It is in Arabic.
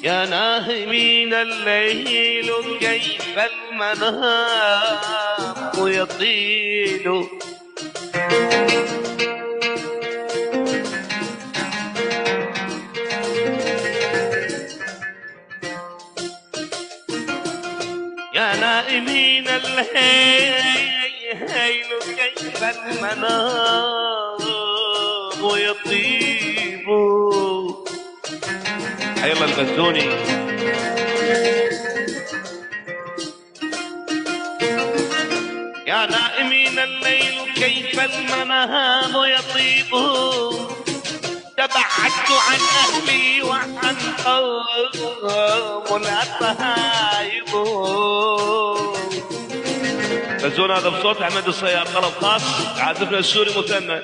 يا ناهمين الليل كيف المنام يطيل يا نائمين الليل كيف المنام يطيب. حي الله الغزوني. يا نائمين الليل كيف المنام يطيب. تبعدت عن أهلي وعن قوم الأصهايب. غزونا هذا بصوت أحمد الصياد، طلب خاص عازفنا السوري مثنى.